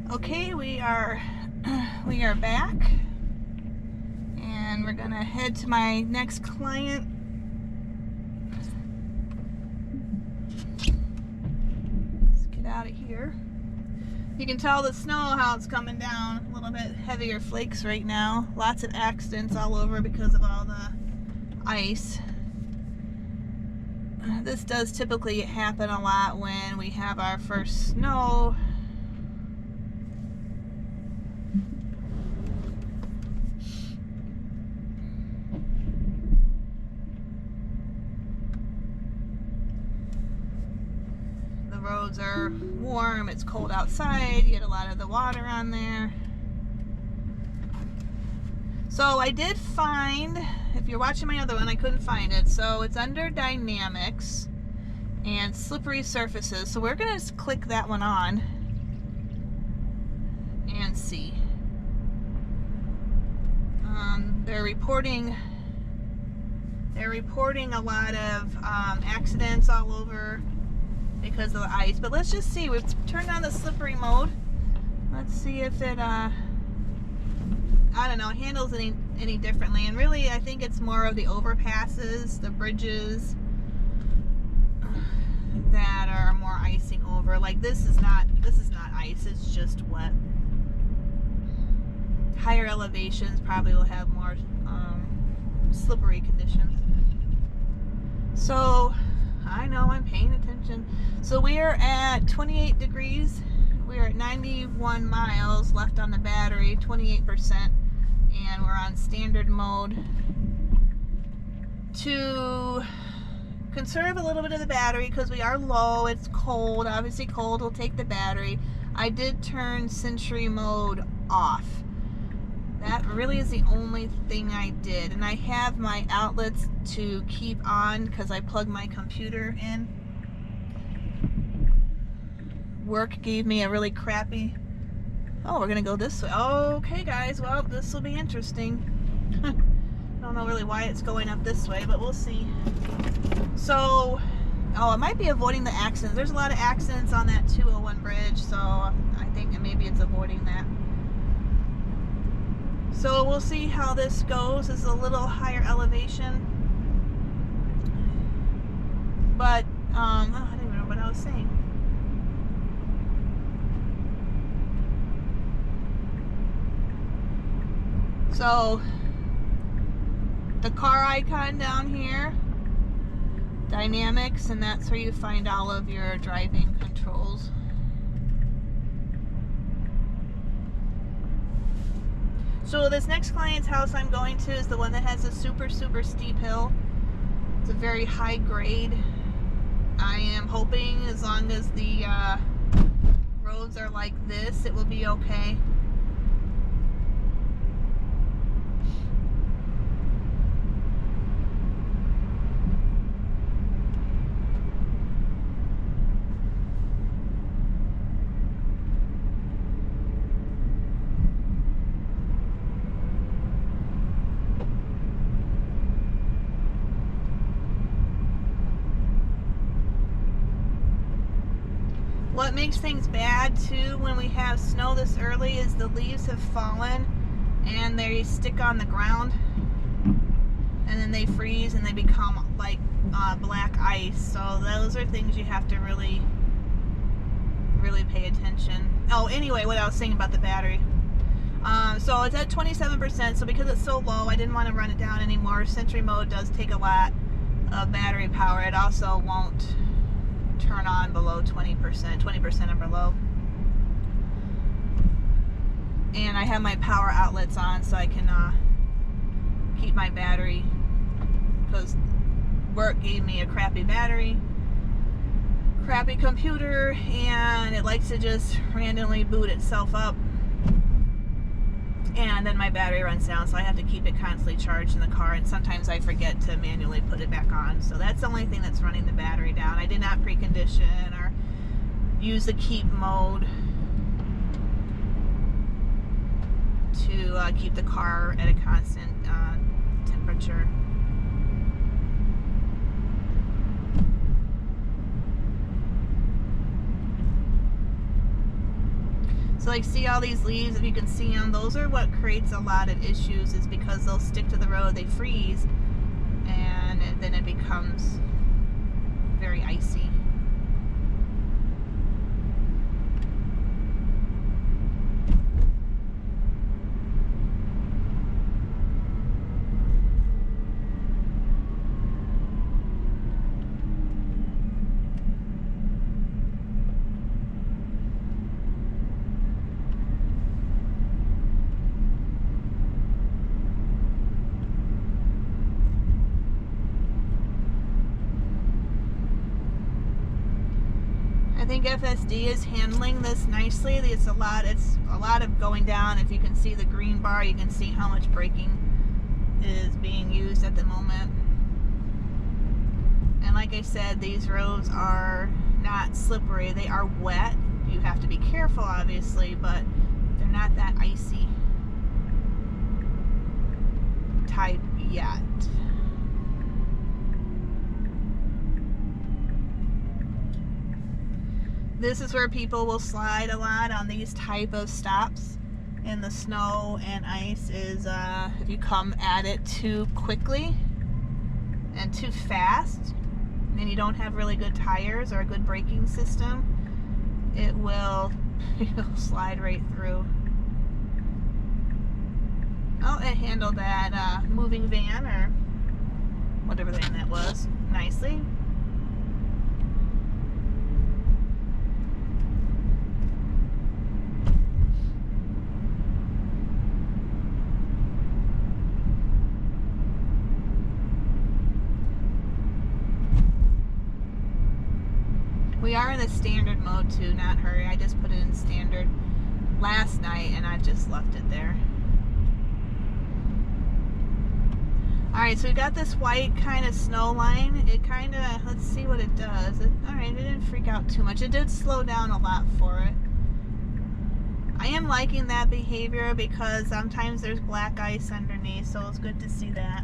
Okay, we are back, and we're gonna head to my next client. Let's get out of here. You can tell the snow how it's coming down, a little bit heavier flakes right now. Lots of accidents all over because of all the ice. This does typically happen a lot when we have our first snow. The roads are warm, it's cold outside, you get a lot of the water on there. So I did find, if you're watching my other one, I couldn't find it. So it's under Dynamics and Slippery Surfaces. So we're going to just click that one on and see. They're reporting a lot of accidents all over because of the ice. But let's just see. We've turned on the slippery mode. Let's see if it I don't know, handles any differently. And really, I think it's more of the overpasses, the bridges that are more icing over. Like this is not ice, it's just wet. Higher elevations probably will have more slippery conditions. So I know I'm paying attention. So we are at 28 degrees. We are at 91 miles left on the battery, 28%. And we're on standard mode to conserve a little bit of the battery because we are low. It's cold. Obviously cold will take the battery. I did turn Sentry mode off. That really is the only thing I did. And I have my outlets to keep on because I plug my computer in. Work gave me a really crappy... Oh, we're gonna go this way. Okay, guys, well, this will be interesting. I don't know really why it's going up this way, but we'll see. So, oh, it might be avoiding the accidents. There's a lot of accidents on that 201 bridge, so I think that maybe it's avoiding that. So we'll see how this goes. This is a little higher elevation. But, I don't even know what I was saying. So, the car icon down here, Dynamics, and that's where you find all of your driving controls. So this next client's house I'm going to is the one that has a super steep hill. It's a very high grade. I am hoping as long as the roads are like this, it will be okay. What makes things bad too when we have snow this early is the leaves have fallen and they stick on the ground and then they freeze and they become like black ice. So those are things you have to really pay attention. Oh, anyway, what I was saying about the battery. So it's at 27%, so because it's so low, I didn't want to run it down anymore. Sentry mode does take a lot of battery power. It also won't turn on below 20% or below. And I have my power outlets on so I can keep my battery, because work gave me a crappy battery, crappy computer, and it likes to just randomly boot itself up, and then my battery runs down, so I have to keep it constantly charged in the car, and sometimes I forget to manually put it back on. So that's the only thing that's running the battery down. I did not precondition or use the keep mode to keep the car at a constant temperature. So like, see all these leaves, if you can see them, those are what creates a lot of issues, is because they'll stick to the road, they freeze, and then it becomes very icy. I think FSD is handling this nicely. It's a lot of going down. If you can see the green bar, you can see how much braking is being used at the moment. And like I said, these roads are not slippery. They are wet. You have to be careful, obviously, but they're not that icy type yet. This is where people will slide a lot on these type of stops in the snow and ice, is if you come at it too quickly and too fast, and you don't have really good tires or a good braking system, it will you'll slide right through. Oh, it handled that moving van, or whatever van that was, nicely. We are in the standard mode too, not hurry. I just put it in standard last night and I just left it there. Alright, so we got this white kind of snow line. It kind of, let's see what it does. Alright, it didn't freak out too much. It did slow down a lot for it. I am liking that behavior because sometimes there's black ice underneath, so it's good to see that.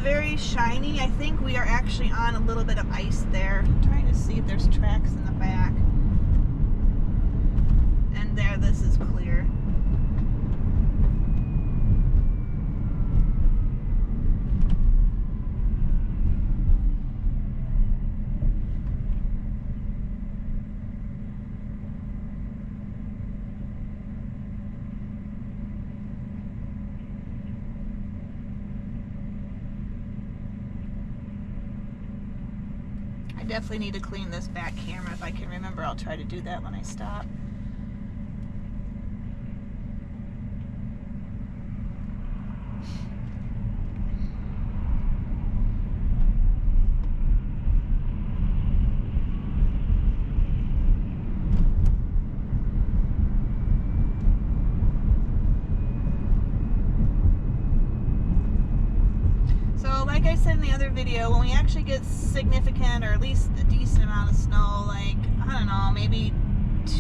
Very shiny. I think we are actually on a little bit of ice there. I'm trying to see if there's tracks in the back. And there, this is clear. Definitely need to clean this back camera. If I can remember, I'll try to do that when I stop. Like I said in the other video, when we actually get significant, or at least a decent amount of snow, like, I don't know, maybe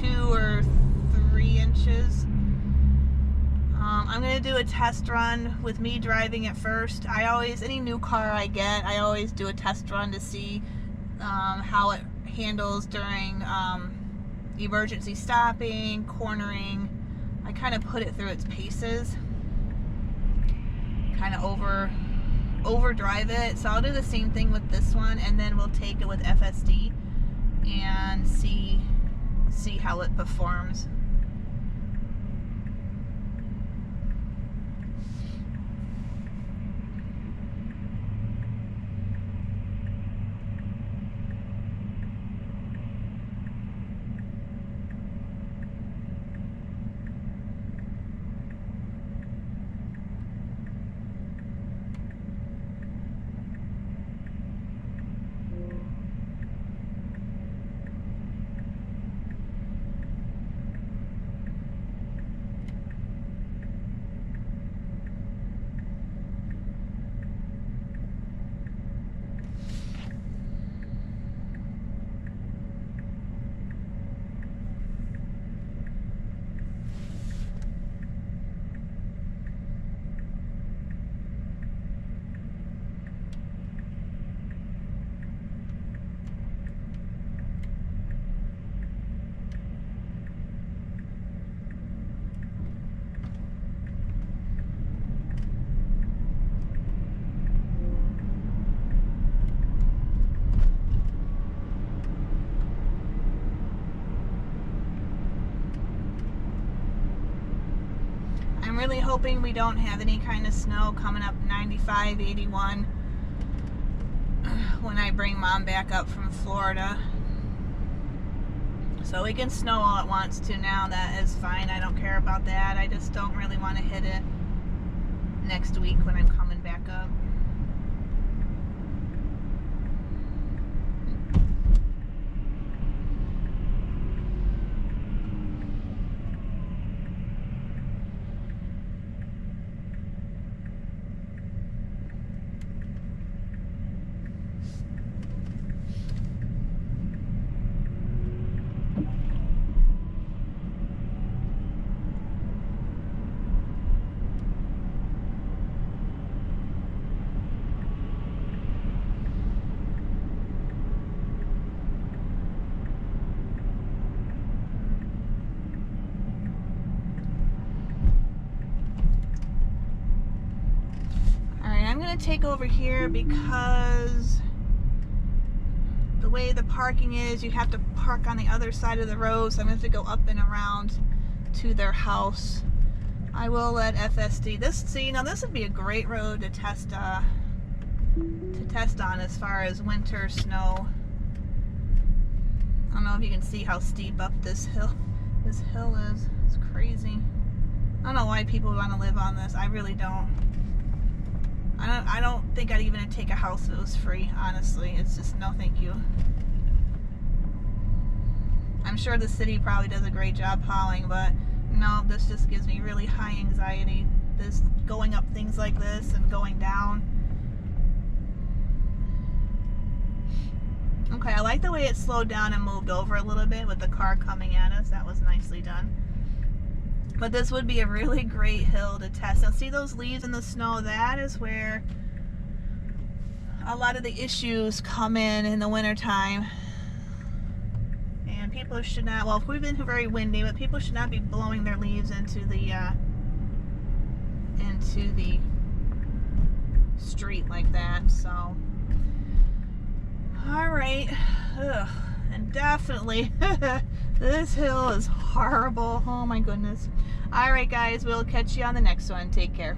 2 or 3 inches, I'm going to do a test run with me driving it first. Any new car I get, I always do a test run to see how it handles during emergency stopping, cornering. I kind of put it through its paces, kind of overdrive it. So I'll do the same thing with this one, and then we'll take it with FSD and see how it performs. I'm really hoping we don't have any kind of snow coming up 95, 81 when I bring Mom back up from Florida. So we can snow all it wants to now. That is fine. I don't care about that. I just don't really want to hit it next week when I'm coming back up. I'm going to take over here because the way the parking is, you have to park on the other side of the road, so I'm going to have to go up and around to their house. I will let FSD, this would be a great road to test on as far as winter snow. I don't know if you can see how steep up this hill is. It's crazy. I don't know why people want to live on this. I really don't. I don't think I'd even take a house if it was free, honestly. It's just no thank you. I'm sure the city probably does a great job plowing, but no, this just gives me really high anxiety. This going up things like this and going down. Okay, I like the way it slowed down and moved over a little bit with the car coming at us. That was nicely done. But this would be a really great hill to test. Now see those leaves in the snow? That is where a lot of the issues come in the wintertime. And people should not, well, we've been very windy, but people should not be blowing their leaves into the street like that. So, all right. Ugh. And definitely, this hill is horrible. Oh my goodness. All right, guys, we'll catch you on the next one. Take care.